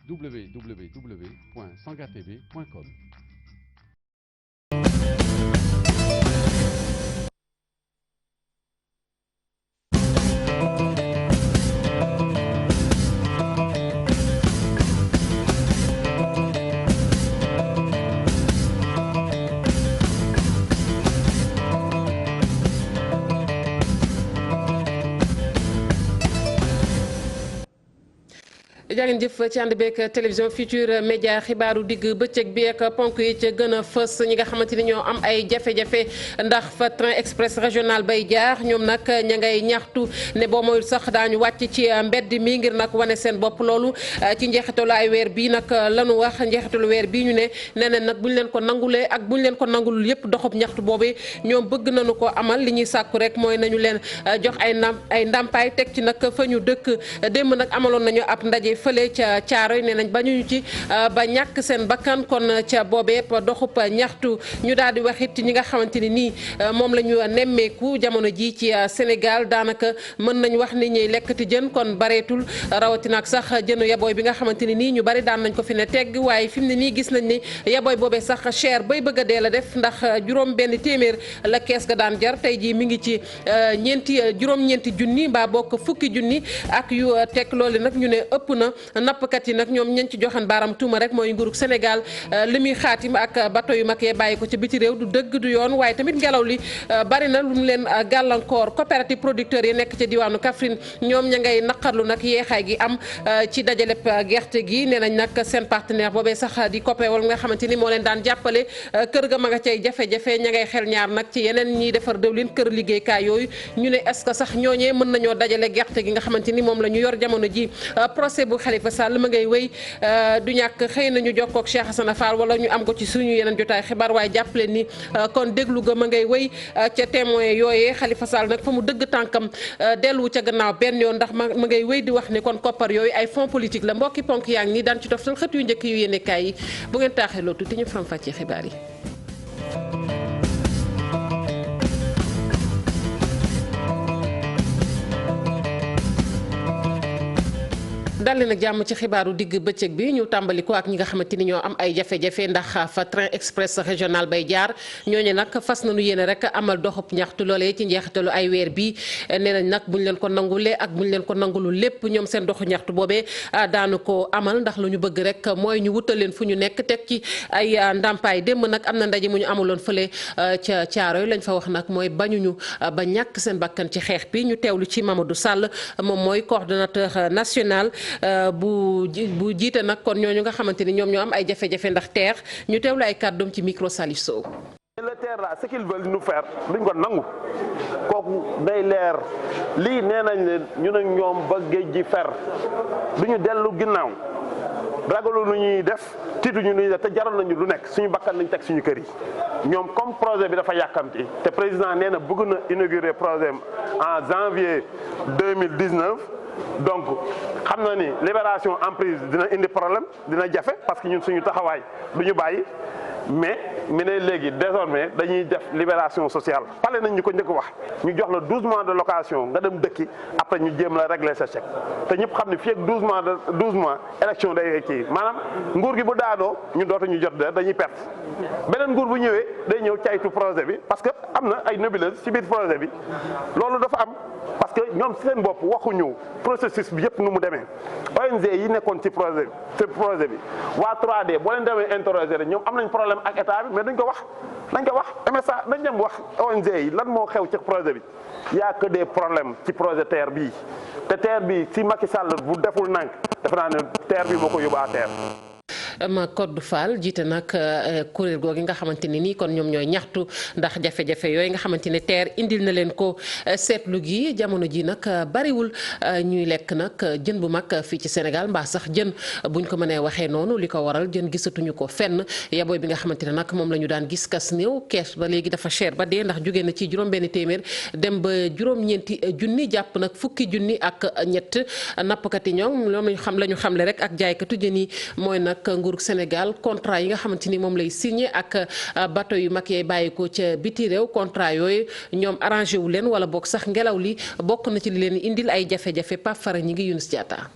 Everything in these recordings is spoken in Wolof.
www.sangatv.com. jaa ngeen jëf ci ànd beeg télévision Futurs Médias xibaaru digg bëccëg bi ak ponk yi ca gën a fës ñi nga xamante ni ñoo am ay jafe-jafe ndax fa train express régional bay jaar ñoom nag ña ngay ñaxtu ne boo mooy sax daañu wàcc ci mbedd mi ngir nag wane seen bopp loolu ci njeexitalu ay weer bii nag lanu wax njeexitalu weer bii ñu ne nee na nag bu ñu leen ko nangulee ak bu ñu leen ko nangulul yëpp doxub ñaxtu boobee ñoom bëgg nañu ko amal li ñuy sàkku rek mooy nañu leen jox ay ndàmpaay teg ci nag fa ñu dëkk démb nag amaloon nañu ab ndaje fële ca Caaroy nee nañ bañuñu ci ba ñàkk seen bakkan kon ca boobee doxub ñaxtu ñu daal di wax it ñi nga xamante ni nii moom la ñu nemmeeku jamono ji ci Sénégal daanaka mën nañ wax ni ñuy lekkati jën kon bareetul rawatina ak sax jënu yabooy bi nga xamante ni nii ñu bari daan nañ ko fi ne tegg waaye fi mu ne nii gis nañ ni yabooy boobee sax cher bay bëgg a dee la def ndax juróom benn téeméer la kees ga daan jar tey jii mi ngi ci juróom-ñeenti junni mbaa bokk fukki junni ak yu teg loolu nag ñu ne ëpp na nappkat yi nag ñoom ñañ ci joxan baaram tuuma rek mooy nguurug Sénégal li muy xaatim ak bateau yu mag yee bàyyi ko ci biti réew du dëgg du yoon waaye tamit ngelaw li bari na lu mu leen gàllankoor coopérative producteurs yi nekk ci diwaanu Kaffrine ñoom ña ngay naqarlu nag yeexaay gi am ci dajaleb gerte gi nee nañ nag seen partenaire boobee sax di COPEOL nga xamante ni moo leen daan jàppale kër ga ma nga cay jafe-jafe ña ngay xel ñaar nag ci yeneen ñiy defar dëwlin kër liggéeykaay yooyu ñu ne est-ce que sax ñooñee mën nañoo dajale gerte gi nga xamante ni moom la ñu yor jamono ji procès bu Khalifa Sall ma ngay wéy du ñàkk xëy nañu jokkook Cheikh Hassana Fall wala ñu am ko ci suñu yeneen jotaay xibaar waaye jàppale ni kon déglu ga ma ngay wéy ca témoin yooyee Khalifa Sall nag fa mu dëgg tànkam dellu ca gannaaw benn yoon ndax ma ngay wéy di wax ni kon koppar yooyu ay fonds politique la mbokki ponk yaa ngi nii daan ci toftal xët yu njëkk yu yéenekaay yi bu ngeen taaxee loo tuuti ñu faram fàccee xibaar yi. dalli nag jàmm ci xibaaru digg bëccëg bi ñu tàmbali ko ak ñi nga xamante ni ñoo am ay jafe-jafe ndax fa train express régional bay jaar ñooñu nag fas nañu yéene rek amal doxub ñaxtu loolee ci njeexitalu ay weer bi nee nañ nag buñ leen ko nangulee ak buñ leen ko nangulul lépp ñoom seen doxu ñaxtu boobee daanu ko amal ndax lu ñu bëgg rek mooy ñu wutal leen fu ñu nekk teg ci ay ndàmpaay démb nag am na ndaje mu ñu amuloon fële ca Caaroy lañ fa wax nag mooy bañuñu ba ñàkk seen bakkan ci xeex bi ñu teewlu ci Mamadou Sall moom mooy coordonnateur national bu jiite nag kon ñooñu nga xamante ni ñoom ñoo am ay jafe-jafe ndax teer ñu teewlu ay kàddoom ci micro Salif Sow. le terre là ce qu'ils veulent nous faire duñ ko nangu kooku day leer lii nee nañ ne ñu ne ñoom ba géej gi fer duñu dellu ginnaaw ragalu lu ñuy def tiituñu lu ñuy def te jaral nañu lu nekk suñu bakkan lañ teg suñu kër yi ñoom comme projet bi dafa yàkkamti te président nee na bëgg na inaugurer projet en janvier 2019 donc xam na ni libération emprise dina indi problème dina jafe parce que ñun suñu taxawaay du ñu bàyyi mais mu ne léegi désormais dañuy def libération sociale pale nañ ñu ko njëkk wax ñu jox la 12 mois de location nga dem dëkki après ñu jéem la régler sa chèque te ñëpp xam ne fii ak 12 mois élection day kii maanaam nguur gi bu daanoo ñun dootuñu jot de dañuy perte beneen nguur bu ñëwee day ñëw caytu projet bi parce que am na ay nébuleuses ci biir projet bi loolu dafa am parce que ñoom seen bopp waxuñu processus bi yëpp nu mu demee ONG yi nekkoon ci projet bi waa 3D boo leen demee interroger rek ñoom am nañ problème ak état bi mais dañ ko wax MSA dañ dem wax ONG yi lan moo xew ci projet bi y a que des problèmes ci projet TER bii te TER bi si Macky Sall bu deful nank defe naa ne TER bi moo ko yóbbu à terre. ma Codou Fall jiite nag kuréel googu nga xamante ni nii kon ñoom ñooy ñaxtu ndax jafe-jafe yooyu nga xamante ne TER indil na leen ko seetlu gi jamono ji nag bariwul ñuy lekk nag jën bu mag fii ci Sénégal mbaa sax jën buñ ko mënee waxee noonu li ko waral jën gisatuñu ko fenn yabooy bi nga xamante ne nag moom la ñu daan gis kas néew kees ba léegi dafa cher ba dee ndax jóge na ci juróom-benn téeméer dem ba juróom-ñeenti junni jàpp nag fukki junni ak ñett nappkat yi ñoom la ñu xamle rek ak jaaykatu jën yi mooy nag nguurug Sénégal contrat yi nga xamante ni moom lay signé ak bateau yu mag yay bàyyi ko ca biti réew contrat yooyu ñoom arrangé wu leen wala boog sax ngelaw li bokk na ci li leen indil ay jafe-jafe Pape Fara ñi ngi Younous Diatta.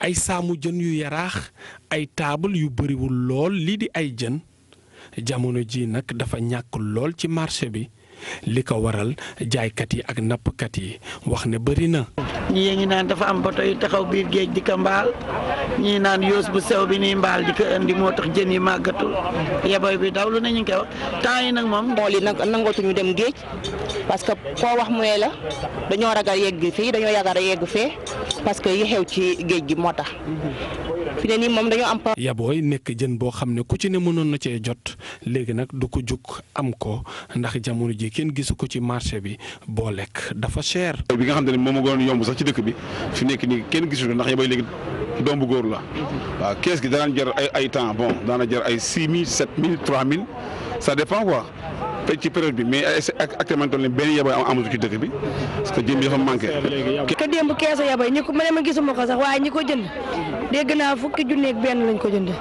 ay saamu jën yu yaraax ay taabal yu bëriwul lool lii di ay jën jamono ji nag dafa ñàkk lool ci marché bi li ko waral jaaykat yi ak nappkat yi wax ne bëri na. ñii ngi naan dafa am bato yu taxaw biir géej di ko mbaal ñii naan yoos bu sew bi nii mbaal di ko indi moo tax jën yi màggatul yaboy bi dawlu nañu koy wax temps yi nag moom. mool yi nag nangootuñu dem géej parce que koo wax mooy la dañoo ragal yegg fii dañoo yaakaar a yegg fee parce que yi xew ci géej gi moo tax. fi ne nii moom dañoo am. yabooy nekk jën boo xam ne ku ci ne mënoon na cee jot léegi nag du ko jug am ko ndax jamono ji kenn gisu ko ci marché bi boo lekk dafa cher. bi nga xam ne moom moo gënoon yomb sax ci dëkk bi fi nekk nii kenn gisul ndax yabooy léegi doom bu góor la waaw kees gi danaan jar ay temps bon daana jar ay 6000 7000 3000 ça dépend quoi ci période bi mais actuellement toll benn yabooy amatu ci dëkk bi parce que jën bi dafa manqué. que démb keesu yabooy ñi ko ma gisuma ko sax waaye ñi ko jënd dégg naa fukki junni ak benn lañ ko jëndee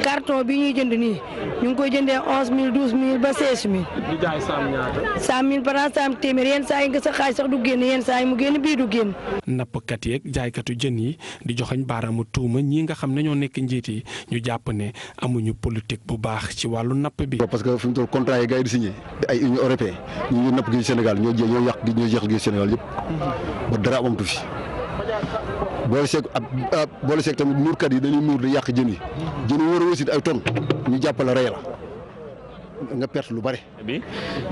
carton bi ñuy jënd nii ñu ngi koy jëndee 11000 12000 ba 16000. di jaay saam ñaata. 100000 par an saam téeméer yenn saa yi nga sa xaaj sax du génn yenn saa yi mu génn bii du génn. nappkat yeeg jaaykatu jën yi di joxañ baaraamu tuuma ñii nga xam ne ñoo nekk njiit yi ñu jàpp ne amuñu politique bu baax ci wàllu napp bi. parce que fi mu toll contrat yi gars yi di signé ay Union européenne ñu napp gi Sénégal ñoo yàq gi Sénégal yëpp ba dara amatu fi. boole seeg tamit muurkat yi dañuy muur di yàq jën yi jën yi war a wasit ay tonnes ñu jàppale rey la nga perte lu bari. bi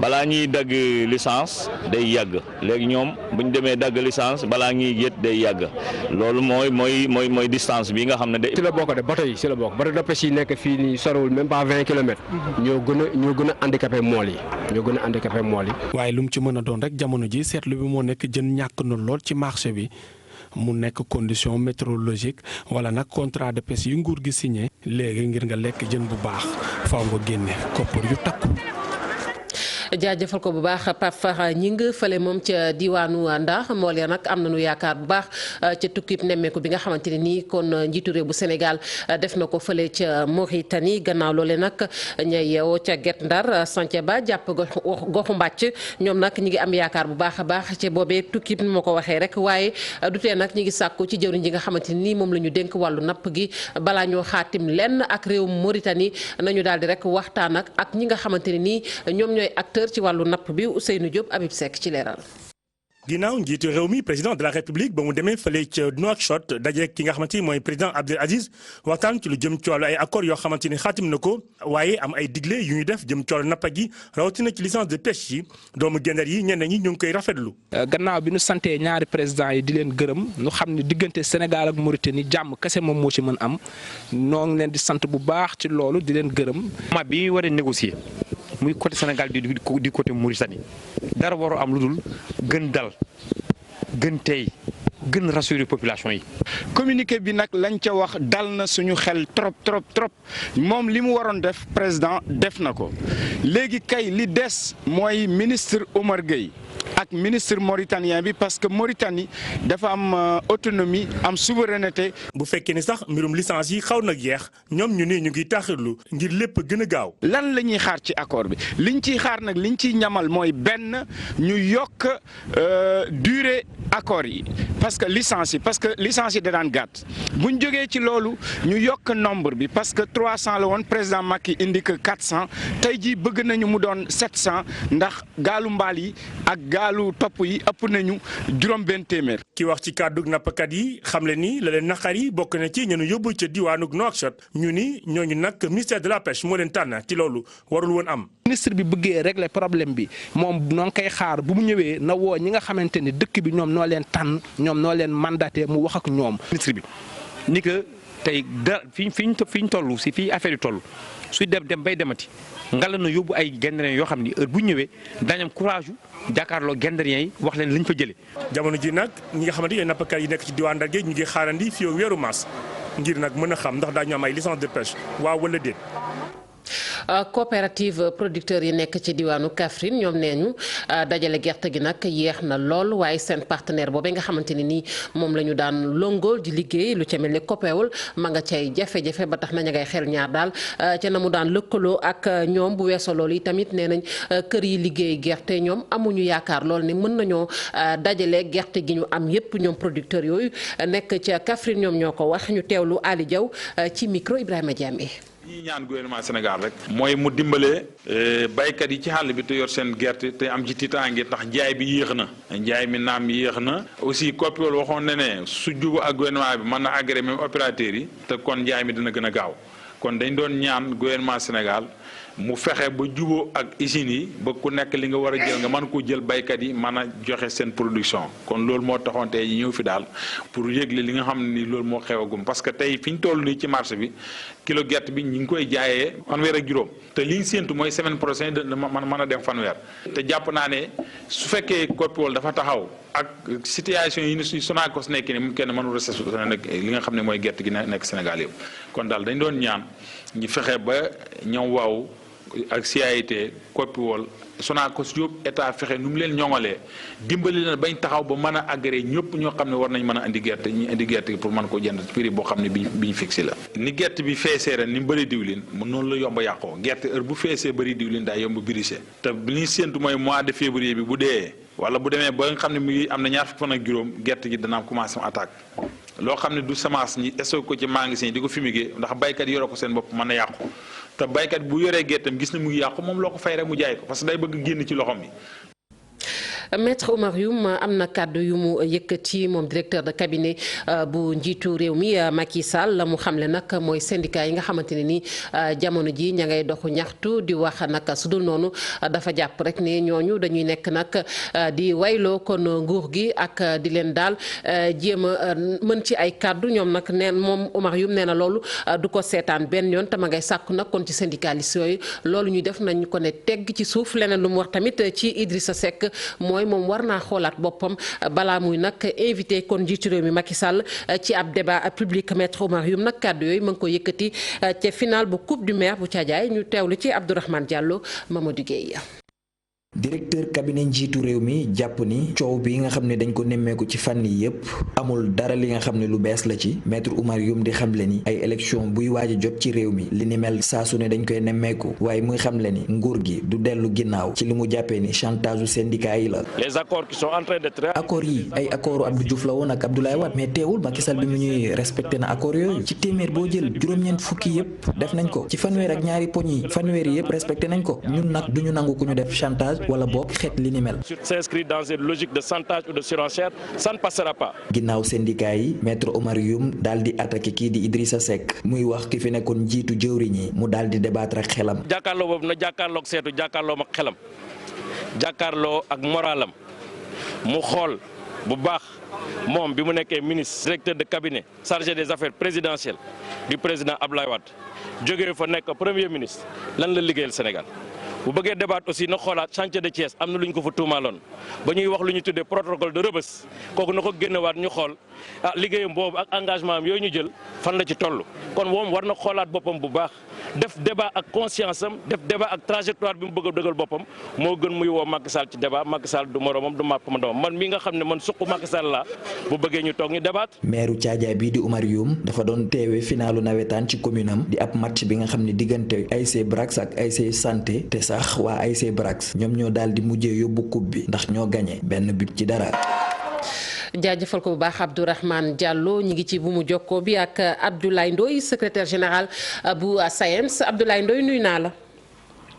balaa ñuy dagg licence day yàgg léegi ñoom bu ñu demee dagg licence balaa ñuy yët day yàgg loolu mooy distance bi nga xam ne ci la bokk de bateau yi ci la bokk bateau de pêche yi nekk fii nii sorowul même pas 20 kilomètres. ñoo gën a handicapé mool yi. waaye lu mu ci mën a doon rek jamono ji seetlu bi moo nekk jën ñàkk na lool ci marché bi. mu nekk condition météorologique wala nag contrat de pêche yu nguur gi signé léegi ngir nga lekk jën bu baax faaw nga génne koppar yu takku. jaajëfal ko bu baax Pape Fara Ñing fële moom ca diwaanu Ndar mool ya nag am nañu yaakaar bu baax ca tukkib nemmeeku bi nga xamante ne nii kon njiitu réew bu Sénégal def na ko fële ca Mauritanie gannaaw loole nag ñay yeewoo ca Guet Ndar Santhiaba jàpp goxu mbàcc ñoom nag ñi ngi am yaakaar bu baax a baax ci boobee tukkib ni ma ko waxee rek waaye du tee nag ñi ngi sàkku ci jëwriñ ji nga xamante ne nii moom la ñu dénk wàllu napp gi balaa ñoo xaatim lenn ak réew Mauritanie nañu daal di rek waxtaan ak ñi nga xamante ne nii ñoom ñooy acteur ci wàllu napp bi Ousseynou Diop Habib Seck ci leeral. ginnaaw njiitu réew mi président de la république ba mu demee fële ca Nouakchott daje ki nga xamante ni mooy président Abdel Aziz waxtaan ci lu jëm ci wàllu ay accords yoo xamante ni xaatim na ko waaye am ay digle yu ñu def jëm ci wàllu nappa gi rawatina ci licence de pêche yi doomu gendar yi ñenn ñi ñu ngi koy rafetlu. gannaaw bi ñu santee ñaari président yi di leen gërëm ñu xam ne diggante Sénégal ak Mauritanie jàmm kese moom moo ci mën am noo ngi leen di sant bu baax ci loolu di leen gërëm. ma bi war a négocier muy côté Sénégal di côté Mauritanie dara waru am lu dul gën dal gën tey gën rassurer population yi. communiqué bi nag lañ ca wax dal na suñu xel trop moom li mu waroon def président def na ko léegi kay li des mooy ministre Omar Gueye ak ministre mauritanien bi parce que Mauritanie dafa am autonomie am souveraineté. bu fekkee ni sax mbirum licence yi xaw na jeex ñoom ñu ni ñu ngi taxirlu ngir lépp gën a gaaw. lan la ñuy xaar ci accord bi liñ ciy xaar nag liñ ciy ñamal mooy benn ñu yokk durée accord yi parce que licence yi da daan gàtt buñ jógee ci loolu ñu yokk nombre bi parce que 300 la woon président Macky indi que 400 tey jii bëgg nañu mu doon 700 ndax gaalu mbaal yi ak gaalu topp yi ëpp nañu juróom-benn téeméer. ki wax ci kàddu nappkat yi xamle ni la leen naqar yi bokk na ci ñenu yóbbu ca diwaanu Nouakchott ñu ni ñooñu nag ministère de la pêche moo leen tànn ci loolu warul woon am. ministre bi bëggee régler problème bi moom noo ngi koy xaar bu mu ñëwee na woo ñi nga xamante ni dëkk bi ñoom noo leen tànn ñoom noo leen mandaté mu wax ak ñoom. ministre bi ni que tey da fi ñu toll si fii affaire yi toll suy dem bay demati ngala na yóbbu ay gendariens yoo xam ni heure bu ñëwee daañu am courage jàkkaarloo gendariens yi wax leen lañ fa jëlee. jamono ji nag ñi nga xamante ne nappkat yi nekk ci diwaan Ndar ñu ngi xaarandi fii weeru mars ngir nag mën a xam ndax daañu am ay licence de pêche waaw wala déet. coopérative producteurs yi nekk ci diwaanu Kaffrine ñoom nee ñu dajale gerte gi nag yéex na lool waaye seen partenaire boobee nga xamante ne nii moom la ñu daan longool di liggéey lu ca mel ni COPEOL ma nga cay jafe-jafe ba tax nañu ngay xel ñaar daal ca na mu daan lëkkaloo ak ñoom bu weesoo loolu yi tamit nee nañ kër yi liggéey gerte ñoom amuñu yaakaar lool ne mën nañoo dajale gerte gi ñu am yépp ñoom producteurs yooyu nekk ca Kaffrine ñoom ñoo ko wax ñu teewlu Ali Diaw ci micro Ibrahima Diamé. ñi ñaan gouvernement Sénégal rek mooy mu dimbale baykat yi ci xàll bi te yor seen gerte te am ci tiitaange ndax njaay bi yéex na njaay mi naam yéex na aussi COPEOL waxoon na ne su jubu ak gouvernement bi mën na agréé même opérateurs yi te kon njaay mi dina gën a gaaw kon dañ doon ñaan gouvernement Sénégal mu fexe ba juboo ak usines yi ba ku nekk li nga war a jël nga mën ko jël baykat yi mën a joxe seen production kon loolu moo taxoon tey ñëw fi daal pour yëgle li nga xam ne ni loolu moo xewagum parce que tey fi ñu toll nii ci marché bi kilo gerte bi ñu ngi koy jaayee fanweer ak juróom te li ñu séentu mooy semaine prochaine mën a dem fanweer te jàpp naa ne su fekkee COPEOL dafa taxaw ak situation yi ni Sonacos nekk ni mu kenn mënul rester li nga xam ne mooy gerte gi nekk Sénégal yëpp kon daal dañ doon ñaan ñu fexe ba ñoom waaw ak CAIT COPEOL Sonacos yëpp état fexe nu mu leen ñoŋalee dimbali leen bañ taxaw ba mën a agréé ñëpp ñoo xam ne war nañ mën a indi gerte ñu indi gerte pour mën ko jënd prix boo xam ne bi ñu fixé la. ni gerte bi feesee ren ni mu bëri diwlin mu noonu la yomb a yàqoo gerte heure bu feesee bëri diwlin daa yomb brisé te li ñu séntu mooy mois de février bi bu dee wala bu demee ba nga xam ne mu ngi am na ñaar fukki fan ak juróom gerte gi dana commencé attaque loo xam ne du semence ñi stocké ko ci magasin di ko fumier ndax baykat yoroo ko seen bopp mën a yàqu. te baykat bu yoree gerteem gis na mu ngi yàqu moom loo ko fay rek mu jaay ko parce que day bëgg génn ci loxoom yi. Maître Oumar Youm am na kàddu yu mu yëkkati moom directeur de cabinet bu njiitu réew mi Macky Sall la mu xamle nag mooy syndicat yi nga xamante ne ni jamono ji ña ngay doxu ñaxtu di wax nag su dul noonu dafa jàpp rek ne ñooñu dañuy nekk nag di wayloo kon nguur gi ak di leen daal jéem a mën ci ay kàddu ñoom nag neen moom Oumar Youm nee na loolu du ko seetaan benn yoon te ma ngay sàkku nag kon ci syndicaliste yooyu loolu ñuy def nañ ko ne tegg ci suuf leneen lu mu wax tamit ci Idrissa Seck mooy moom war naa xoolaat boppam balaa muy nag invité kon njiitu réew mi Macky Sall ci ab débat public. Maître Oumar Youm nag kàddu yooyu ma ngi ko yëkkati ca final bu coupe du maire bu Thiadiaye ñu teewlu ci Abdourahmane Diallo Mamadou Gueye. directeur cabinet njiitu réew mi jàpp ni coow bi nga xam ne dañ ko nemmeeku ci fànn yi yëpp amul dara li nga xam ne lu bees la ci maître Oumar Youm di xamle ni ay élection buy waaj a jot ci réew mi li ni mel saa su ne dañ koy nemmeeku waaye muy xamle ni nguur gi du dellu ginnaaw ci li mu jàppee ni chantage u syndicat yi la. les accords qui sont en train d'être. accords yi ay accords Abdou Diouf la woon ak Abdoulaye Wade mais teewul Macky Sall bi mu ñuy respecté na accords yooyu ci téeméer boo jël juróom-ñeent fukki yëpp def nañ ko ci fanweer ak ñaari poñ yi fanweer yëpp respecté nañ ko ñun nag duñu nangu ku ñu def chantage wala boog xeet li ni mel. s'inscrit dans une logique de chantage ou de surenchère, ça ne passera pas. ginnaaw syndicat yi maître Oumar Youm daal di attaqué kii di Idrissa Seck muy wax ki fi nekkoon njiitu jëwriñ yi mu daal di débattre ak xelam. jàkkaarloo boobu na jàkkaarloo ak seetu jàkkaarloo ak xelam jàkkaarloo ak moralam mu xool bu baax moom bi mu nekkee ministre directeur de cabinet chargé des affaires présidentielles du président Abdoulaye Wade jógee fa nekk premier ministre lan la liggéeyal Sénégal. bu bëggee débat aussi na xoolaat chantier de Thiès am na lu ñu ko fa tuumaaloon ba ñuy wax lu ñu tuddee protocole de Rebeuss kooku na ko génnewaat ñu xool liggéeyam boobu ak engagement am yooyu ñu jël fan la ci toll. kon moom war na xoolaat boppam bu baax def débat ak conscience am def débat ak trajectoire bi mu bëgg a dëggal boppam moo gën muy woo Macky Sall ci débat Macky Sall du moromam du màppam doomam man mi nga xam ne man suqu Macky Sall laa bu bëggee ñu toog ñu débat. maire Thiadiaye bii di Oumar Youm dafa doon teewee finalu nawetaan ci commune am di ab match bi nga xam ne diggante ASC Brax ak ASC Santé te sax waa ASC Brax ñoom ñoo daal di mujjee yóbbu coupe bi ndax ñoo gagné benn but ci dara. jaajëfal ko bu baax Abdourahmane Diallo ñi ngi ci bu mu jokkoo bi ak Abdoulaye Ndoye secrétaire général bu SAEMS Abdoulaye Ndoye nuyu naa la.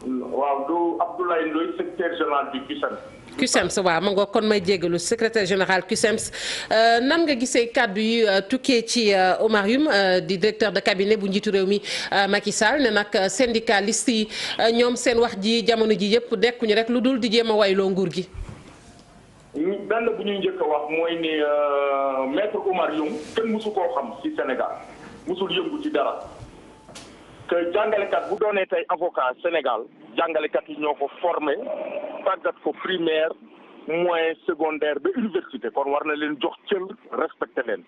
waaw du Abdoulaye Ndoye secrétaire général du CUSEMS. CUSEMS waaw ma nga kon may jégalu secrétaire général CUSEMS nan nga gisee kàddu yi tukkee ci Oumar Youm di directeur de cabinet bu njiitu réew mi Macky Sall ne nag syndicaliste yi ñoom seen wax ji jamono ji yëpp dekkuñu rek lu dul di jéem a wayloo nguur gi. benn bu ñuy njëkk a wax mooy ni maître Oumar Youm kenn mësu koo xam ci Sénégal mësul yëngu ci dara que jàngalekat bu doonee tey avocat Sénégal jàngalekat yi ñoo ko formé tàggat ko primaire moyen secondaire ba université kon war na leen jox cër respecté leen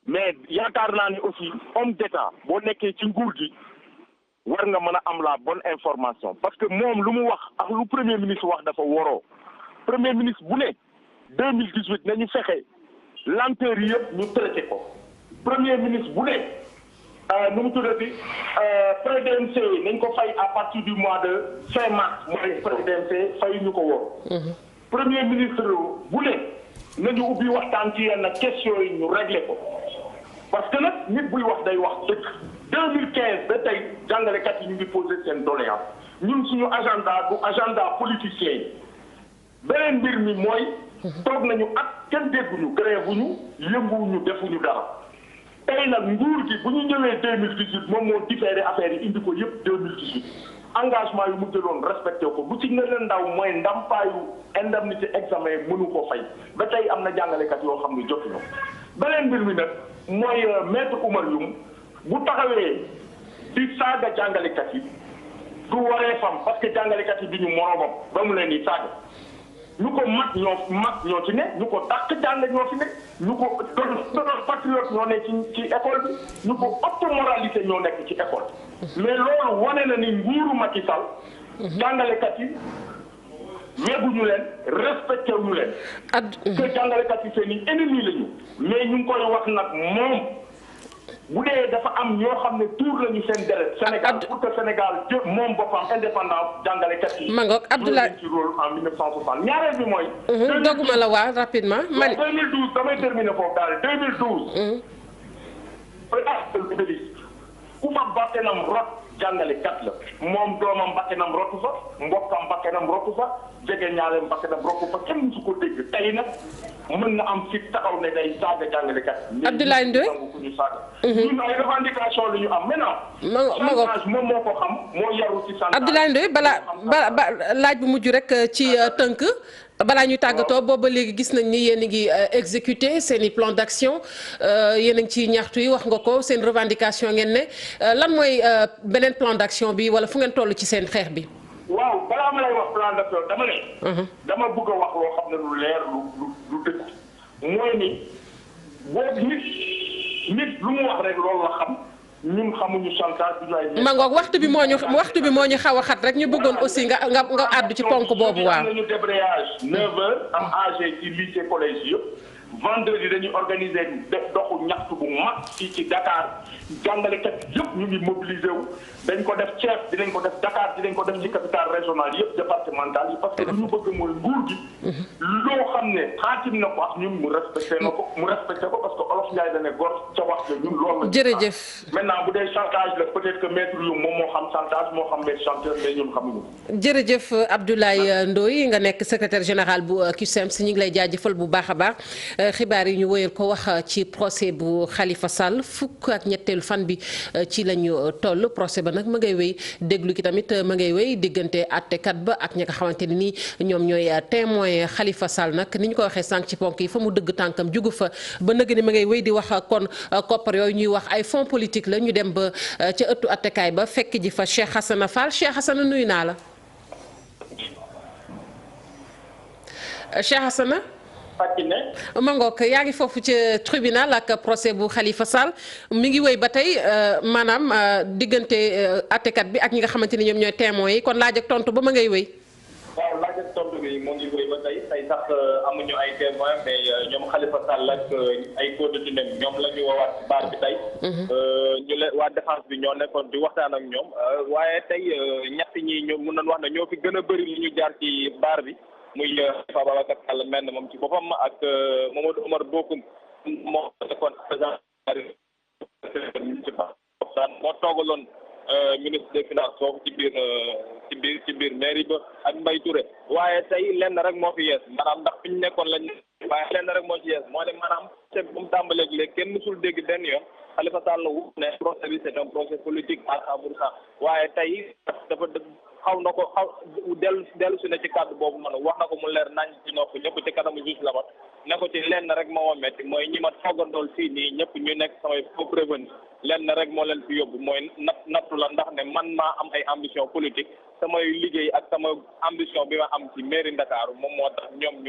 mais yaakaar naa ni aussi homme d'état boo nekkee ci nguur gi war nga mën a am la bonne information parce que moom lu mu wax ak lu premier ministre wax dafa woroo premier ministre bu ne 2018 nañu fexe lenteur yi yëpp ñu traité ko premier ministre bu ne nu mu tuddati pré DMC nañ ko fay à partir du mois de fin mars mooy pré DMC fay ñu ko woon premier ministre bu ne nañu ubbi waxtaan ci yenn question yi ñu réglé ko parce que nag nit buy wax day wax dëgg 2015 ba tey jàngalekat yi ñu ngi posé seen doléance ñun suñu agenda du agenda politicien yi beneen mbir mi mooy toog nañu ak kenn dégguñu grève wuñu yënguwuñu defuñu dara tey nag nguur gi bu ñu ñëwee 2018 moom moo différé affaire yi indi ko yëpp 2018 engagement yu mu jëloon respecté ko bu ci gën a ndaw mooy ndampaayu indemnité examen mënu ko fay ba tey am na jàngalekat yoo xam ne jotuñu beneen mbir mi nag mooy maître Oumar Youm bu taxawee di saaga jàngalekat yi du waree fam parce que jàngalekat yi du ñu moromam ba mu leen di saaga ñu ko mag ñoo ci ne ñu ko dàq jàng ñoo fi ne ñu ko doon patriote ñoo ne ci école bi ñu ko automoralité ñoo nekk ci école mais loolu wane na ni nguuru Macky Sall jàngalekat yi wegguñu leen respecté wuñu leen que jàngalekat yi seen i ennemi lañu mais ñu ngi koy wax nag moom bu dee dafa am ñoo xam ne tuur lañu seen deret Sénégal pour que Sénégal jë moom boppam indépendance jàngalekat yi. Mangoog Abdoulaye ci rôle en 1960 ñaareel bi mooy. dogguma la waa rapidement. man 2012 damay terminer foofu daal 2012. ku fa bakkenam rot jàngalekat la moom doomam bakkenam rotu fa mbokkam bakkenam rotu fa jege ñaaleem bakkenam rotu fa kenn musu ko dégg tey nag mën na am fi taxaw ne day saaga jàngalekat. Abdoulaye Ndoye ñu saaga. ñun ay revendication la ñu am maintenant. chantage moom moo ko xam moo yaru ci chantage. Abdoulaye Ndoye ba laaj bu mujj rek ci tënk. balaa ñuy tàggatoo booba léegi gis nañ ni yéen a ngi exécuté seen i plan d'action yéen a ngi ci ñaxtu yi wax nga ko seen revendication ngeen ne lan mooy beneen plan d'action bi wala fu ngeen toll ci seen xeex bi. waaw balaa ma lay wax plan d'action dama ne. dama bëgg a wax loo xam ne lu leer lu dëgg mooy ni boobu nit lu mu wax rek loolu la xam. ñun xamuñu chantage bi ñu ay. Mangoog waxtu bi moo ñu xaw a xat rek ñu bëggoon aussi nga àddu ci ponk boobu waaw. am nañu débrayage 9h am AG ci lycée collège yëpp vendredi dañuy organiser doxu ñaxtu bu mag fii ci Dakar jàngalekat yëpp ñu ngi mobilisé wu dañ ko def Thiès dinañ ko def Dakar dinañ ko def ci capitale régionale yëpp départemental yi parce que lu ñu bëgg mooy nguur gi. loo xam ne xaatim na ko ak ñun mu respecté ko parce que Olof Ndiaye da ne góor ca wax la ñun loolu la. jërëjëf maintenant bu dee chantage la peut-être que maître yu moom moo xam chantage moo xam maître chanteur mais ñun xamuñu. jërëjëf Abdoulaye Ndoye nga nekk secrétaire général bu CUSEMS ñu ngi lay jaajëfal bu baax a baax xibaar yi ñu wëyal ko wax ci procès bu Khalifa Sall fukk ak ñetteelu fan bi ci lañu toll procès ba nag ma ngay wéy déglu ki tamit ma ngay wéy diggante àttekat ba ak ñi nga xamante ne nii ñoom ñooy témoin Khalifa Sall nag ni ñu ko waxee sànq ci ponk yi fa mu dëgg tànkam jugu fa ba nëg ni ma ngay wéy di wax kon koppar yooyu ñuy wax ay fonds politique la ñu dem ba ca ëttu attekaay ba fekk ji fa Cheikh Hassana Fall Cheikh Hassana nuyu naa la Cheikh Hassana Mangook yaa ngi foofu ci tribunal ak procès bu Khalifa Sall mi ngi wéy ba tey maanaam diggante àttekat bi ak ñi nga xamante ni ñoom ñooy témoins yi kon laaj ak tontu ba ma ngay wéy. waaw laaj ak tontu bi moo ngi wéy ba tey sax amuñu ay témoins mais ñoom Khalifa Sall ak ay co-détenus ñoom la ñu woowaat ci baar bi tey. ñu leen waa défense bi ñoo nekkoon di waxtaan ak ñoom waaye tey ñett ñi ñoom mun nañu wax ne ñoo fi gën a bëri li ñu jaar ci baar bi. muy Khalifa Babacar Sall menn moom ci boppam ak Mamadou Omar Bokoum moo nekkoon président moo toogaloon ministre des finances foofu ci biir mairie ba ak Mbaye Touré waaye tey lenn rek moo fi yees maanaam ndax fi ñu nekkoon lañ waaye lenn rek moo ci yees moo ne maanaam te bu mu tàmbaleeg léegi kenn mësul dégg benn yoon Khalifa Sall wu ne procès bi c'est un procès politique à 100% waaye tey dafa xaw na ko dellu si na ci kàddu boobu noonu wax na ko mu leer nañ ci nopp ñëpp ci kanamu juge la ne ko ci lenn rek moo ma metti mooy ñi ma toggandool fii nii ñëpp ñu nekk samay faux prévenu lenn rek moo leen fi yóbbu mooy nattu la ndax ne man maa am ay ambition politique samay liggéey ak sama ambition bi ma am ci mairie Ndakaaru moom moo tax ñoom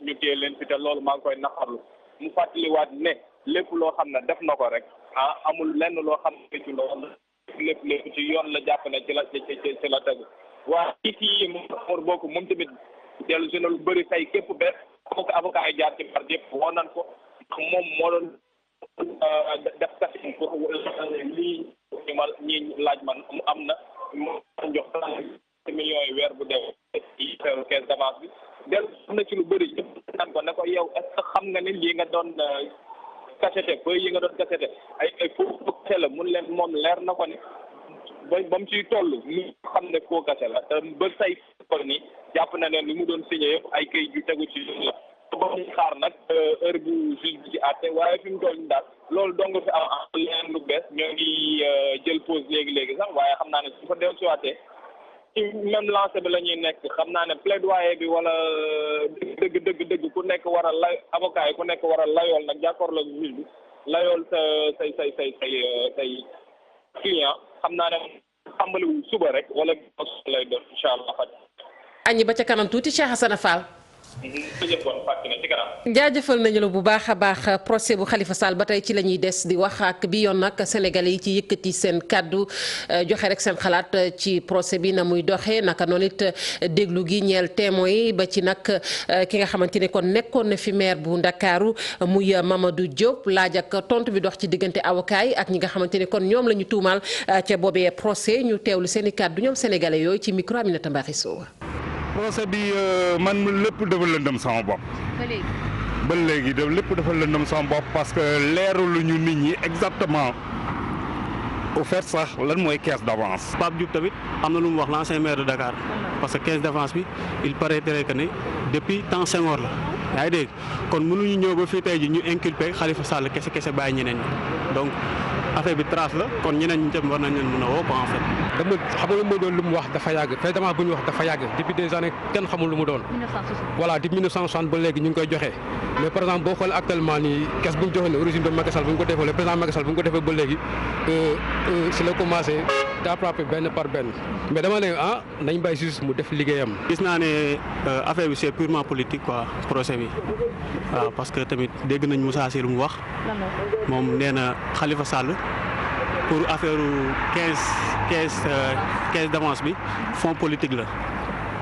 ñu téye leen fi te loolu maa ngi koy naqarlu mu fàttaliwaat ne lépp loo xam ne def na ko rek amul lenn loo xam ne ci loolu lépp ci yoon la jàpp ne ci la tegu waaye fii moom tamit dellu si na lu bëri tey képp ba avocat yi jaar ci par yëpp woo nañ ko moom moo doon def kasin pour lii ñi laaj man am na moo jox 30 millions yi weer bu dew ci caisse d'avance bi dellu am na ci lu bëri yëpp nan ko ne ko yow est-ce que xam nga ne lii nga doon cacheté ba yi nga doon cacheté ay faux cachet la mun leen moom leer na ko ne ba mu ciy toll mu xam ne faux cachet la te ba tey kon ni jàpp na ne li mu doon signé yëpp ay kayit yu tegu ci la ba mu xaar nag heure bu juge bi ci àtte waaye fi mu toll nii daal loolu dong fi am leneen lu bees ñoo ngi jël pause léegi sax waaye xam naa ne su fa dellu si waatee ci même lancé bi la ñuy nekk xam naa ne plaidoyer bi wala dëgg ku nekk war a lay avocat yi ku nekk war a layool nag jàkkaarloo juge bi layool say client xam naa ne tàmbaliwul suba rek wala lay doon incha allah. añi ba ca kanam tuuti Cheikh Hassana Fall. jaajëfal nañu la bu baax a baax procès bu Khalifa Sall ba tey ci la ñuy des di wax ak bi yoon nag sénégalais yi ci yëkkati seen kàddu joxe rek seen xalaat ci procès bi na muy doxee naka noonu it déglu gi ñeel témoins yi ba ci nag ki nga xamante ne kon nekkoon na fi maire bu Ndakaaru muy Mamadou Diop laaj ak tontu bi dox ci diggante avocat yi ak ñi nga xamante ne kon ñoom la ñu tuumaal ca boobee procès ñu teewlu seen i kàddu ñoom sénégalais yooyu ci micro Aminata Mbaxi Sow. procès bi man lépp dafa lëndëm sama bopp. ba léegi lépp dafa lëndëm sama bopp parce que leeralu ñu nit ñi exactement au fait sax lan mooy caisse d'avance. Pape Diop tamit am na lu mu wax l'ancien maire de Dakar parce que caisse d'avance bi il paraîtrait que ne depuis temps Senghor la yaa ngi dégg kon mënuñu ñëw ba fii tey ji ñu inculper Khalifa Sall kese bàyyi ñeneen ñi donc affaire bi trace la kon ñeneen ñi tam war nañ leen mën a woo quoi en fait. dama xam nga moo doon lu mu wax dafa yàgg caisse d'avance bu ñu wax dafa yàgg depuis des années kenn xamul lu mu doon. 1960 voilà depuis 1960 ba léegi ñu ngi koy joxe mais par exemple boo xoolee actuellement nii caisse bu ñu joxe ne origine de Macky Sall bu ñu ko defee le président Macky Sall bu ñu ko defee ba léegi si la commencé d'attraper benn par benn mais dama ne nañ bàyyi juste mu def liggéeyam. gis naa ne affaire bi c'est purement politique quoi procès bi waaw parce que tamit dégg nañ Moussa Sy lu mu wax moom nee na Khalifa Sall pour affaire caisse d'avance bi fonds politique la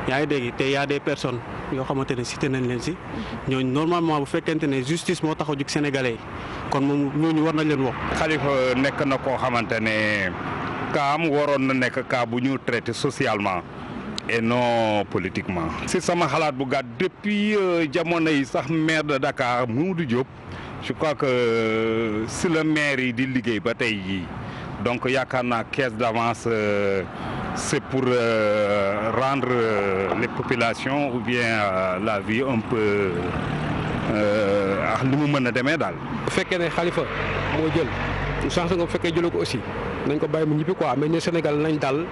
yaa ngi dégg te y a des personnes yoo xamante ne cité nañ leen si ñooñu normalement bu fekkente ne justice moo tax a jug sénégalais yi kon moom ñooñu war nañ leen wax. Khalifa nekk na koo xamante ne cas am waroon na nekk cas bu ñu traité socialement et non politiquement. si sama xalaat bu gàtt depuis jamono yi sax maire de Dakar Mamadou Diop je crois que si le maire yi di liggéey ba tey jii donc yaakaar naa caisse d'avance c'est pour rendre les populations ou bien la vie un peu li mu mën a demee daal. bu fekkee ne Khalifa moo jël chance nga bu fekkee jëloo ko aussi nañ ko bàyyi mu ñibbi quoi mais ne Sénégal nañ daal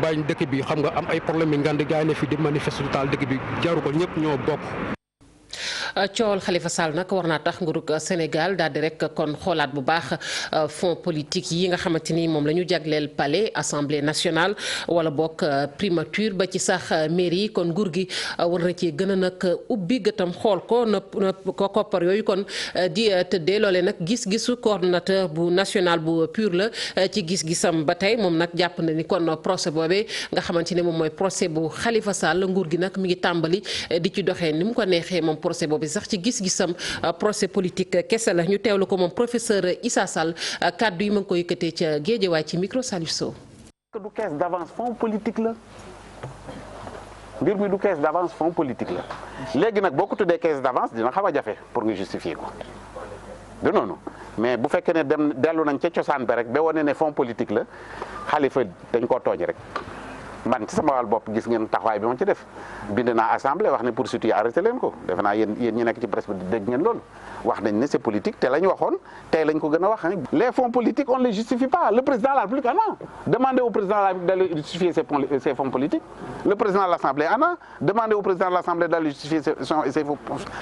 bañ dëkk bi xam nga am ay problème yi ngand gaa ne fi di manifester taal dëkk bi jaru ko ñëpp ñoo bokk. coowal Khalifa Sall nag war naa tax nguurug Sénégal daal di rek kon xoolaat bu baax fonds politique yi nga xamante ni moom la ñu jagleel palais assemblée nationale wala bokk primature ba ci sax mairie yi kon nguur gi war na cee gën a nag ubbi gëtam xool ko na ko koppar yooyu kon di tëddee loolee nag gis-gisu coordonnateur bu national bu PUR la ci gis-gisam ba tey moom nag jàpp na ni kon procès boobee nga xamante ni moom mooy procès bu Khalifa Sall nguur gi nag mi ngi tàmbali di ci doxee ni mu ko neexee moom procès boobu sax ci gis-gisam procès politique kese la ñu teewlu ko moom professeur Issa Sall kàddu yi ma ngi ko yëkkatee ca Guédiawaye ci micro Salif Sow. du caisse d'avance fonds politique la mbir mi du caisse d'avance fonds politique la léegi nag boo ko tuddee caisse d'avance dina xaw a jafe pour nga justifier ko du noonu mais bu fekkee ne dem dellu nañ ca cosaan ba rek ba wane ne fonds politique la Khalifa dañ koo tooñ rek. man ci sama wàll bopp gis ngeen taxawaay bi ma ci def bind naa assemblée wax ne poursuite yi arrêté leen ko defe naa yéen ñi nekk ci presse bi dégg ngeen loolu wax nañ ne c'est politique te lañ waxoon tey lañ ko gën a wax les fonds politiques on ne les justifie pas le président de la République ana demandez au président de la République d'aller justifier ses fonds politiques le président de l'Assemblée ana demandez au président de l'Assemblée d'aller justifier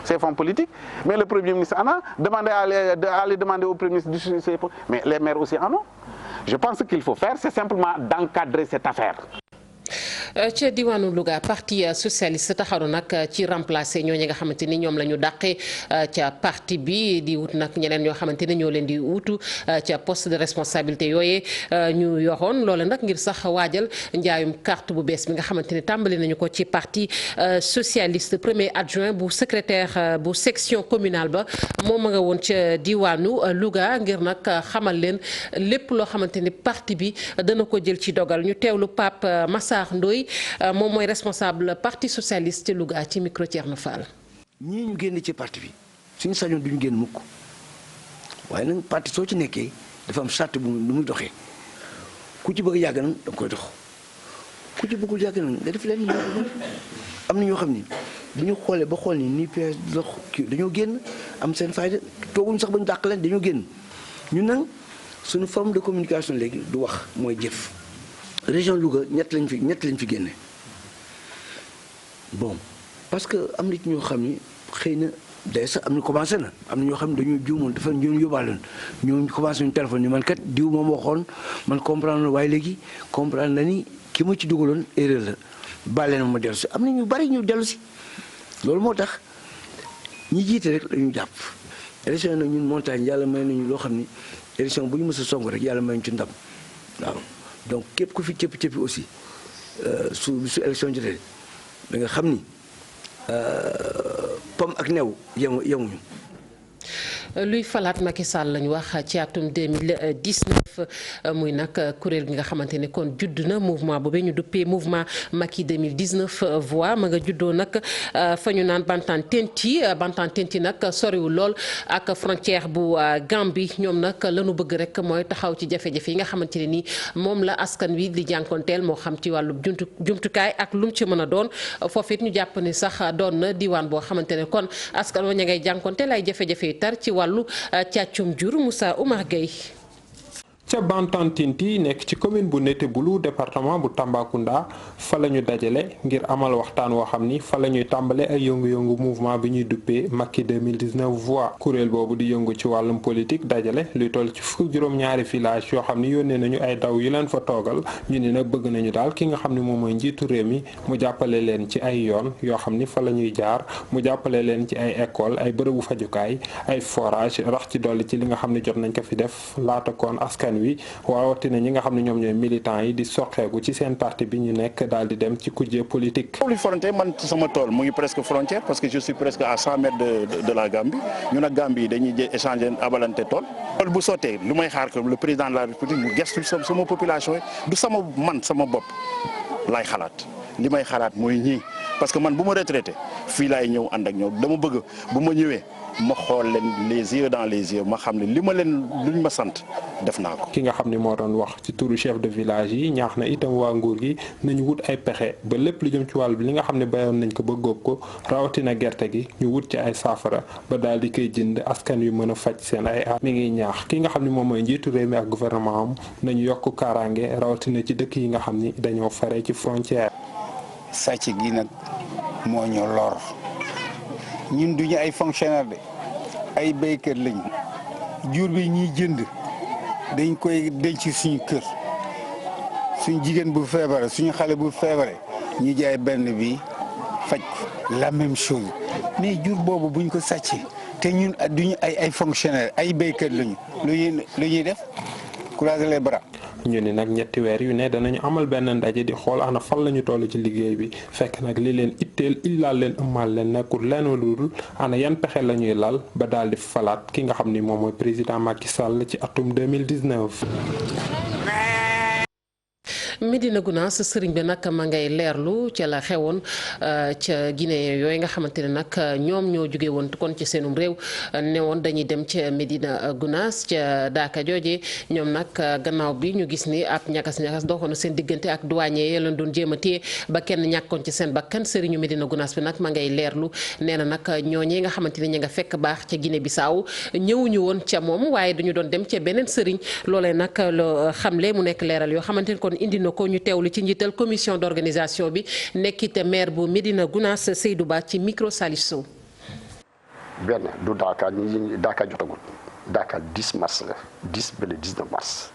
ses fonds politiques mais le premier ministre ana demandez à aller demander au premier ministre de justifier ses fonds mais les maires aussi en ont je pense qu'il faut faire c'est simplement d'encadrer cette affaire. ca diwaanu Louga parti socialiste taxaw nag ci remplacer ñooñu nga xamante ni ñoom la ñu dàqee ca parti bi di wut nag ñeneen ñoo xamante ni ñoo leen di wutu ca poste de responsabilité yooyee ñu yoroon loole nag ngir sax waajal njaayum carte bu bees bi nga xamante ni tàmbali nañu ko ci parti socialiste. premier adjoint bu secrétaire bu section communale ba moom ma nga woon ca diwaanu Louga ngir nag xamal leen lépp loo xamante ni parti bi dana ko jël ci dogal. ñu teewlu Pape Massar Ndoye moom mooy responsable parti socialiste ci Louga ci micro Thierno Fall. ñii ñu génn ci parti bi suñu sañoon duñu génn mukk waaye nag parti soo ci nekkee dafa am charte bu lu muy doxee ku ci bëgg yàgg nag da nga koy dox ku ci bëggul yàgg nag nga def leen am na ñoo xam ni bu ñu xoolee ba xool ni PS dox kii dañoo génn am seen fayda tooguñu sax ba ñu dàq leen dañoo génn ñun nag suñu forme de communication léegi du wax mooy jëf. région Louga ñett lañ fi génne bon parce que am na ci ñoo xam ni xëy na day sax am na commencé na am na ñoo xam ne dañoo juumoon dafa ñu yóbbaaloon ñoo commencé ñu téléphone ni man kat diw moom waxoon man comprendre waaye léegi comprendre na ni ki ma ci dugaloon erreur la bàlle na ma dellu si am na ñu bari ñu dellu si loolu moo tax ñi jiite rek dañu jàpp élection nag ñun montagne yàlla may nañu loo xam ni élection bu ñu mës a song rek yàlla may ñu ci ndam waaw donc képp ku fi cëppi aussi su élection jotee da nga xam ni pom ak new yemuñu. luy falaat Macky Sall lañu wax ci atum 2019 muy nag kuréel gi nga xamante ne kon judd na mouvement boobee ñu duppee mouvement Macky 2019 voix ma nga juddoo nag fa ñu naan Bantan-Tenti nag soriwul lool ak frontière bu Gambie ñoom nag lañu bëgg rek mooy taxaw ci jafe-jafe yi nga xamante ne ni moom la askan wi di jànkonteel moo xam ci wàllu jumtukaay ak lu mu ci mën a doon foofu it ñu jàpp ni sax doon na diwaan boo xamante ne kon askan wa ña ngay jànkonteel ay jafe-jafe yu tar ci wàllu càccum jur Moussa Oumar Gueye. ca Bantan-Tenti nekk ci commune bu Netebulu département bu Tambacounda fa la ñu dajale ngir amal waxtaan woo xam ni fa la ñuy tàmbale ay yëngu-yëngu mouvement bi ñuy duppee Macky 2019 voix kuréel boobu di yëngu ci wàllum politique dajale luy toll ci fukk juróom-ñaari village yoo xam ni yónnee nañu ay daw yu leen fa toogal ñu ni nag bëgg nañu daal ki nga xam ni moom mooy njiitu réew mi mu jàppale leen ci ay yoon yoo xam ni fa la ñuy jaar mu jàppale leen ci ay école ay bërëbu fajukaay ay forage rax ci dolli ci li nga xam ni jot nañ ko fi def laata koon askan wi waawatina ñi nga xam ne ñoom ñooy militants yi di soqeeku ci seen parti bi ñu nekk daal di dem ci kujje politique. li frontière man sama tool mu ngi presque frontière parce que je suis presque à 100 mètres de la Gambie ñun ak Gambie dañuy échanger abalante tool. loolu bu sottee lu may xaar que le président de la République mu gestu sama population yi du sama bopp laay xalaat li may xalaat mooy ñii parce que man bu ma retraité fii laay ñëw ànd ak ñoom dama bëgg bu ma ñëwee. ma xool leen les yeux dans les yeux ma xam ne li ma leen luñ ma sant def naa ko. ki nga xam ne moo doon wax ci turu chef de village yi ñaax na itam waa nguur gi nañu wut ay pexe ba lépp lu jëm ci wàll bi li nga xam ne bayoon nañ ko ba góob ko rawatina gerte gi ñu wut ci ay saafara ba daal di koy jënd askan yu mën a faj seen ay aar. mi ngi ñaax ki nga xam ne moom mooy njiitu réew mi ak gouvernement am nañu yokk kaaraange rawatina ci dëkk yi nga xam ni dañoo fare ci frontière. sàcc gi nag moo ñu lor. ñun duñu ay fonctionnaire de ay béykat lañu jur bi ñuy jënd dañ koy denc suñu kër suñu jigéen bu feebare suñu xale bu feebare ñu jaay benn bi faj ko la même chose mais jur boobu buñ ko sàccee te ñun duñu ay fonctionnaire ay béykat lañu lu ñuy def croiser les bras. ñu ni nag ñetti weer yu ne danañu amal benn ndaje di xool ana fan la ñu toll ci liggéey bi fekk nag li leen itteel illaal leen ëmmal leen nekkul lenn lu dul ana yan pexe la ñuy lal ba daal di falaat ki nga xam ni moom mooy président Macky Sall ci atum 2019. Médina Gounass sëriñ bi nag ma ngay leerlu ca la xewoon ca Guinée yooyu nga xamante ne nag ñoom ñoo jóge woon kon ci seenum réew ne woon dañuy dem ca Médina Gounass ca Daaka jooje ñoom nag gannaaw bi ñu gis ni ab ñakas-ñakas doxoon seen diggante ak douanier ya leen doon jéem a téye ba kenn ñàkkoon ci seen bakkan sëriñu Médina Gounass bi nag ma ngay leerlu nee na nag ñooñee nga xamante ne ñi nga fekk baax ca Guinée Bissau ñëwuñu woon ca moom waaye dañu doon dem ca beneen sëriñ loolee nag loo xamle mu nekk leeral yoo xamante ne kon indi na ko ñu teewlu ci njiital commission d'organisation bi nekkite maire bu Médina Gounass Seydou Ba ci micro Salif Sow. benn du Dakar Dakar jotagul Dakar 10 mars la 10 ba le 19 mars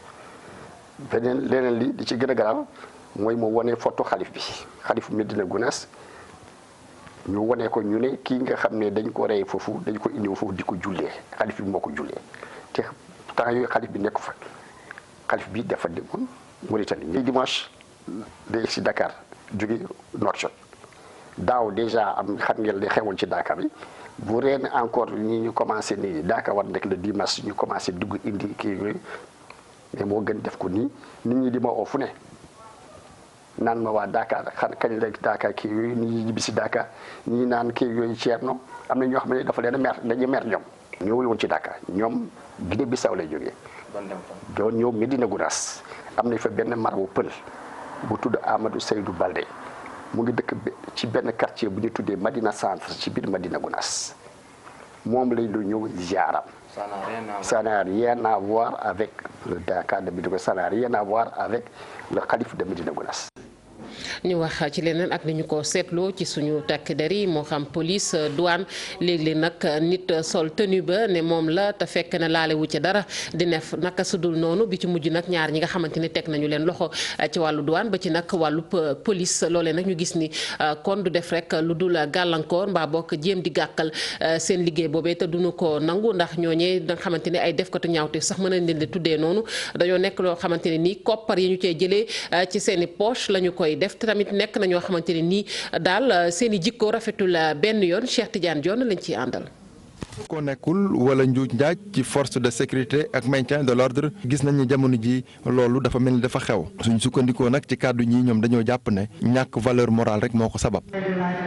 beneen leneen li di ci gën a garaaw mooy mu wane photo xalif bi xalif Médina Gounass ñu wane ko ñu ne kii nga xam ne dañ ko rey foofu dañ ko indi foofu di ko jullee xalif bi moo ko jullee te temps yooyu xalif bi nekk fa xalif bi dafa demoon Mauritanie. ñi dimanche day egg si Dakar jóge Nouakchott daaw déjà am xam ngeen li xewoon ci Dakar yi bu reen encore ñi ñu commencé nii Dakar war nekk le 10 mars ñu commencé dugg indi kii yooyu mais moo gën def ko nii nit ñi di ma oo fu ne naan ma waa Dakar kañ la Dakar kii yooyu nit ñi ñibbi si Dakar ñii naan kii yooyu Thierno am na ñoo xam ne dafa leen a mer dañuy mer ñoom. ñëwul woon ci Dakar ñoom Guinée Bissau lay jógee. doon ñëw Médina Gounass am na fa benn marabu pël bu tudd Amadou Seydou Balde mu ngi dëkk ci benn quartier bu ñu tuddee Madina Centre ci biir Médina Gounass moom lañ doon ñëw ziaram. Ça n'a rien à voir avec le Dakar de Médina Gounass, ça n'a rien à voir avec le khalife de Médina Gounass. ñu wax ci leneen ak ni ñu ko seetloo ci suñu takk der yi moo xam police douane léeg-léeg nag nit sol tenue ba ne moom la te fekk na laale wu ci dara di def naka sudul noonu bi ci mujj nag ñaar ñi nga xamante ni teg nañu leen loxo ci wàllu douane ba ci nag wàllu police loolee nag ñu gis ni kon du def rek lu dul gàllankoor mbaa bokk jéem di gàkkal seen liggéey boobee te duñu ko nangu ndax ñooñee da nga xamante ni ay defkatu ñaawte sax mën nañ leen di tuddee noonu dañoo nekk loo xamante ne nii koppar yi ñu cee jëlee ci seen i poche la ñu koy def te tamit nekk na ñoo xamante ne nii daal seen i jikko rafetul benn yoon Cheikh Tidiane Dione lañ ciy àndal. ko nekkul wala njuuj njaaj ci force de sécurité ak maintien de l'ordre gis nañ ni jamono ji loolu dafa mel ni dafa xew suñ sukkandikoo nag ci kàddu ñi ñoom dañoo jàpp ne ñàkk valeur morale rek moo ko sabab.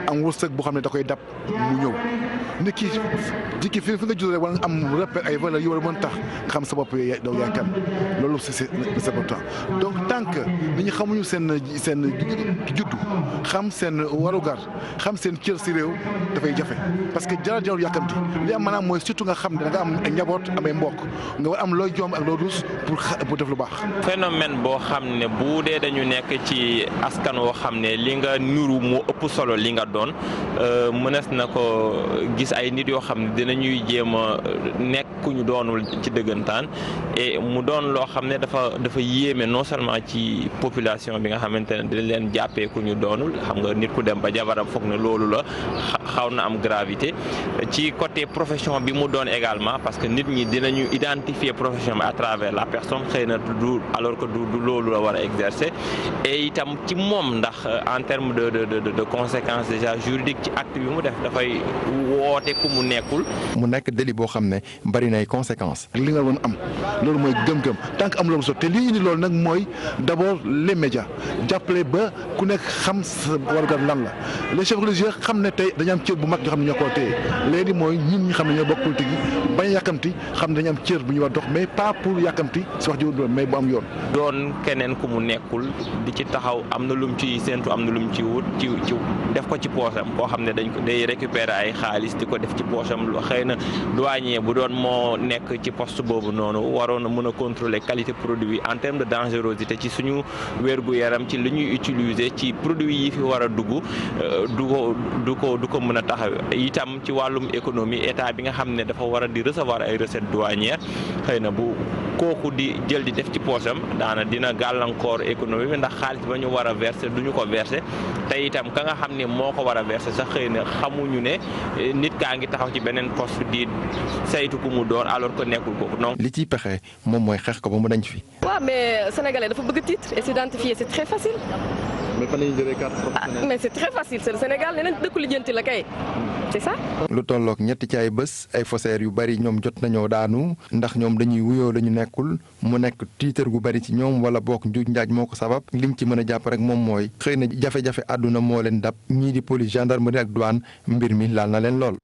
am wërsëg boo xam ne da koy dab mu ñëw nit ki jikki fi nga juddoo rek war nga am repère ay valeurs yu war a mën tax nga xam sa bopp yow yaay kan loolu c'est important donc tant que nit ñi xamuñu seen juddu xam seen warugar xam seen cër si réew dafay jafe parce que jarul yàkkamti li am maanaam mooy surtout nga xam ne da nga am ay njaboot am ay mbokk nga war am looy joom ak loo rus pour def lu baax. phénomène boo xam ne bu dee dañu nekk ci askan woo xam ne li nga nuru moo ëpp solo li nga doon mënees na ko gis ay nit yoo xam ne dinañuy jéem a nekk ku ñu doonul ci dëggantaan et mu doon loo xam ne dafa yéeme non seulement ci population bi nga xamante ne dina leen jàppee ku ñu doonul xam nga nit ku dem ba jabaram foog ne loolu la xaw na am gravité ci côté profession bi mu doon également parce que nit ñi dinañu identifier profession bi à travers la personne xëy na du alors que du loolu la war a exercer et itam ci moom ndax en termes de conséquences déjà juridiques ci acte bi mu def dafay woote ku mu nekkul. mu nekk délit boo xam ne bari nay conséquences. li nga woon am loolu mooy gëm-gëm tant que am loolu te li indi loolu nag mooy d'abord les médias jàppale ba ku nekk xam sa wargal lan la les chefs religieux xam ne tey dañu am cër bu mag yoo xam ne ñoo koo téye léegi mooy ñun ñi xam ne ñoo bokk politique yi bañ a yàkkamti xam ne dañu am cër bu ñu war dox mais pas pour yàkkamti si wax ji mais bu am yoon. doon keneen ku mu nekkul di ci taxaw am na lum ci séntu am na lum ci wut ci def ko ci poosam koo xam ne dañ ko day récupérer ay xaalis di ko def ci poosam xëy na douanier bu doon moo nekk ci poste boobu noonu waroon na mën a contrôler qualité produit en termes de dangerosité ci suñu wérgu yaram ci li ñuy utiliser ci produit yi fi war a dugg du ko mën a taxaw itam ci wàllum économie état bi nga xam ne dafa war a di recevoir ay recettes douanières xëy na bu kooku di jël di def ci poosam dina gàllankoor économie bi ndax xaalis ba ñu war a verser du ñu ko verser te itam ka nga xam ne moo ko war a verser sax xëy na xamuñu ne nit kaa ngi taxaw ci beneen poste di saytu ku mu doon alors que nekkul ko non. li ciy pexe moom mooy xeex ko ba mu dañ fi. waaw mais sénégalais dafa bëgg titre et s'identifier c'est très facile. mais fan la ñuy jëlee carte professionnelle. mais c'est très facile c'est le Sénégal nee nañ dëkku lijjanti la kay c'est ça. lu tolloog ñetti ci ay bés ay faussaires yu bari ñoom jot nañoo daanu ndax ñoom dañuy wuyoo la ñu nekkul mu nekk tiitar gu bari ci ñoom wala bokk njuuj njaaj moo ko sabab liñ ci mën a jàpp rek moom mooy xëy na jafe-jafe àdduna moo leen dab ñii di police gendarmerie ak douane mbir mi laal na leen lool.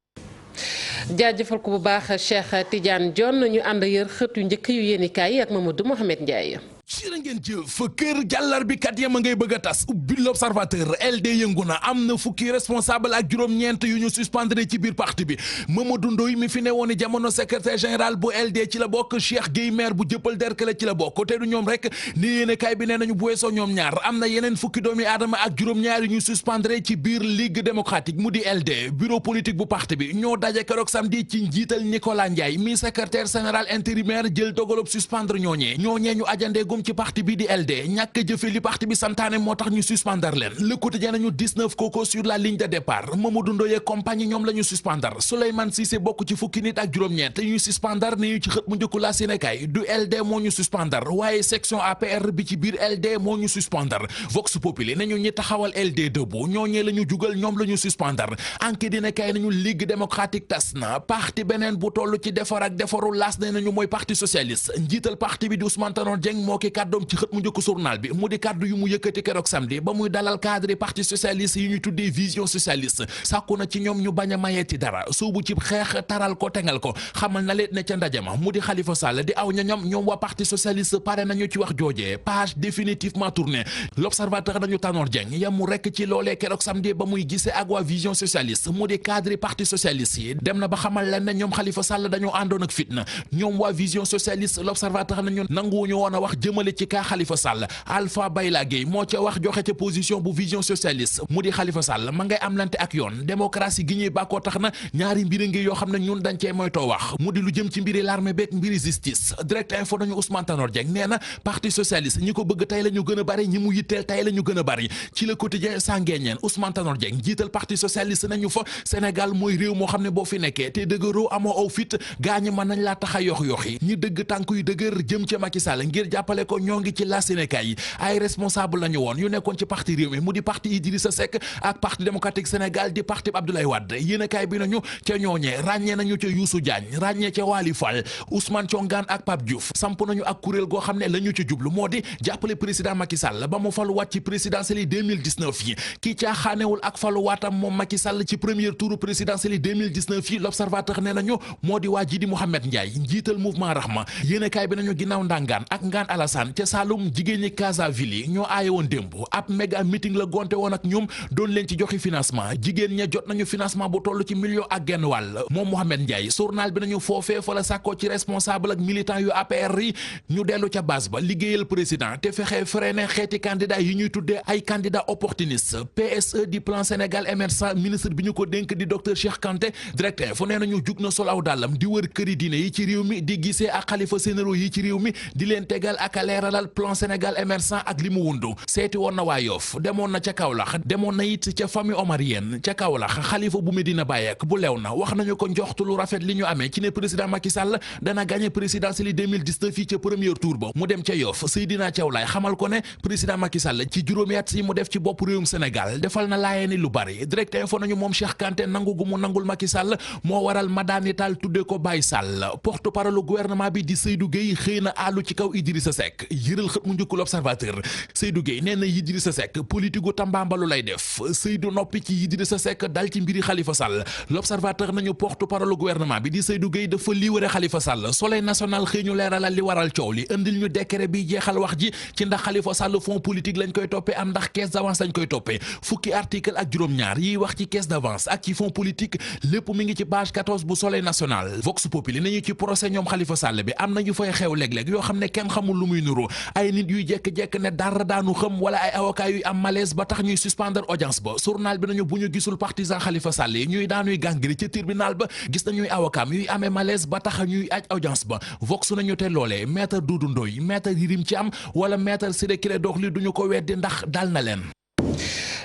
jaajëfal ko bu baax Cheikh Tidiane Dione ñu ànd yër xët yu njëkk yu yéenikaay yi ak Mamadou Mohamed Ndiaye. jërë ngeen jëf kër jàllar bi kat yama ngay bëgg a tas ubbi l'observateur LD yëngu na am na fukki responsable ak juróom-ñeent yu ñu suspendre ci biir parti bi Mamadou Ndoye mi fi ne woon jamono secrétaire général bu LD ci la bokk Cheikh Gueye maire bu jëppal derkale ci la bokk te du ñoom rek ni yéene kaay bi nee nañu bu weesoo ñoom ñaar am na yeneen fukki doomi aadama ak juróom-ñaar yu ñu suspendre ci biir Ligue démocratique mu di LD bureau politique bu parti bi ñoo daje keroog samedi ci njiital Nicolas Ndiaye mi secrétaire général intérimaire jël dogalub suspendre ñooñee ñu ajandee ci parti parti bi di LD ñàkk jëfe li parti bi santaane moo tax ñu suspendre leen Le Quotidien nañu 19 koko sur la ligne de départ Mamadou Ndoye compagnie ñoom la ñu suspendre Souleymane Cissé bokk ci fukki nit ak juróom-ñeent ñu suspendre ni ñu ci xët mu njëkku la Sénégal du LD moo ñu suspendre waaye section APR bi ci biir LD moo ñu suspendre Vox Populi nañu ñi taxawal LD debout ñooñee la ñu jugal ñoom la ñu suspendre Enquête dina kay nañu Ligue démocratique tas na parti beneen bu toll ci defar ak defaru laas ne nañu mooy parti socialiste njiital parti bi di Ousmane Tanor Dieng moo ki kàddoom ci xët mu njëkk journal bi mu di kàddu yu mu yëkkati keroog samedi ba muy dalal cadre parti socialiste yi ñu tuddee vision socialiste sàkku na ci ñoom ñu bañ a mayeeti dara suubu ci xeex taral ko tengal ko xamal na leen ne ca ndaje ma mu di Khalifa Sall di aw ñoñom ñoom waa parti socialiste pare nañu ci wax joojee page définitivement tournée L'Observateur nañu Tanor Dieng yamu rekk ci loolee keroog samedi ba muy gisee ak waa vision socialiste mu di cadre parti socialiste yi dem na ba xamal leen ne ñoom Khalifa Sall dañoo àndoon ak fitna ñoom waa vision socialiste L'Observateur nañu nanguwuñu woon a wax jëmale ci kaa Khalifa Sall Alpha Bayla Gueye moo ca wax joxe ca position bu vision socialiste mu di Khalifa Sall ma ngay am lante ak yoon démocratie gi ñuy bàkkoo tax na ñaari mbiri ngi yoo xam ne ñun dañ cee moytoo wax mu di lu jëm ci mbiri l'armée beeg mbiri justice Direct Info nañu Ousmane Tanor Dieng nee na parti socialiste ñi ko bëgg tey la ñu gën a bari ñi mu yitteel tey la ñu gën a bari ci Le Quotidien sangeñeen Ousmane Tanor Dieng jiital parti socialiste nañu fa Sénégal mooy réew moo xam ne boo fi nekkee te dëgëroo amoo aw fit gaañi mën nañ laa tax a yox yi ñi dëgg tànk yu dëgër jëm ca Macky Sall ngir jàppale ko ñoo ngi ci la Sénégal yi ay responsable lañu woon yu nekkoon ci parti réew mi mu di parti Idrissa Seck ak parti démocratique Sénégal di parti Abdoulaye Wade yéenekaay bi nañu ca ñooñee ràññee nañu ca Youssou Diagne ràññee ca Wali Fall Ousmane Thiongan ak Pape Diouf samp nañu ak kuréel goo xam ne la ñu ci jublu moo di jàppale président Macky Sall ba mu faluwaat ci présidentielle yi 2019 yi kii caaxaanewul ak faluwaatam moom Macky Sall ci premier tour présidentielle yi 2019 yi L'Observateur nee nañu moo di waa ji di Mouhamed Ndiaye njiital mouvement Rahma yéenekaay bi nañu ginnaaw Ndangaan ak Ngaan Alassane ca Saloum jigéen ñi Casaville yi ñoo aaye woon démb ab méga meeting la gonte woon ak ñoom doon leen ci joxi financement jigéen ña jot nañu financement bu toll ci million ak genn wàll moom Mouhamed Ndiaye journal bi nañu foofee fa la sàkkoo ci responsable ak militant yu APR yi ñu dellu ca base ba liggéeyal président te fexe freiné xeeti candidat yi ñuy tuddee ay candidat opportuniste PSE di plan Sénégal émergent ministre bi ñu ko dénk di docteur Cheikh Kanté Direct Info nee nañu jug na sol aw dàllam di wër këri diine yi ci réew mi di gisee ak xalifa généraux yi ci réew mi di leen tegal ak a leeralal plan Sénégal émergent ak li mu wundu seeti woon na waa Yoff demoon na ca Kaolack demoon na it ca famille omarienne ca Kaolack xalifa bu Medina Baye ak bu lew na wax nañu ko njoxtu lu rafet li ñu amee ci ne président Macky Sall dana gagné présidentielle 2019 yi ca premier tour ba mu dem ca Yoff Seydina Thiaw Laye xamal ko ne président Macky Sall ci juróomi at yi mu def ci bopp réewum Sénégal defal na laayee ni lu bari Direct Info nañu moom Cheikh Kanté nangu gu mu nangul Macky Sall moo waral Madani Tall tuddee ko Baye Sall porte-parole gouvernement bi di Seydou Gueye xëy na àllu ci kaw Idrissa Seck yëral xët mu njëkk L'Observateur Seydou Gueye nee na Idrissa Seck politique gu tambaambalu lay def Seydou noppi ci Idrissa Seck dal ci mbiri Khalifa Sall L'Observateur nañu porte-parole gouvernement bi di Seydou Gueye dafa liiware Khalifa Sall Soleil national xëy ñu leeralal li waral coow li indil ñu décret bi jeexal wax ji ci ndax Khalifa Sall fonds politique lañ koy toppee am ndax caisse d'avance lañ koy toppee fukki article ak juróom-ñaar yiy wax ci caisse d'avance ak ci fonds politique lépp mi ngi ci page 14 bu Soleil national Vox Populi nañu ci procès ñoom Khalifa Sall bi am nañu fay xew léeg-léeg yoo xam ne kenn xamul lu muy nuru ay nit yuy jekk-jekk ne dara daanu xam wala ay avocat yuy am malaise ba tax ñuy suspendre audience ba journal bi nañu bu ñu gisul partisan Khalifa Sall yi ñuy daanuy gàngiri ca tribunal ba gis nañuy avocat yuy amee malaise ba tax ñuy aj audience ba Vox nañu te loolee maître Doudou Ndoye maître Yirim Thiam wala maître Ciré Clédor Ly duñu ko weddi ndax dal na leen.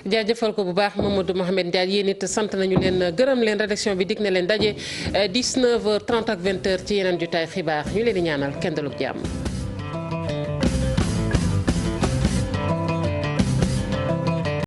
jaajëfal ko bu baax Mamadou Mohamed Ndiaye yéen it sant nañu leen gërëm leen rédaction bi dig na leen daje 19h30 ak 20h ci yeneen jotaay xibaar ñu leen di ñaanal kenn dalug jàmm.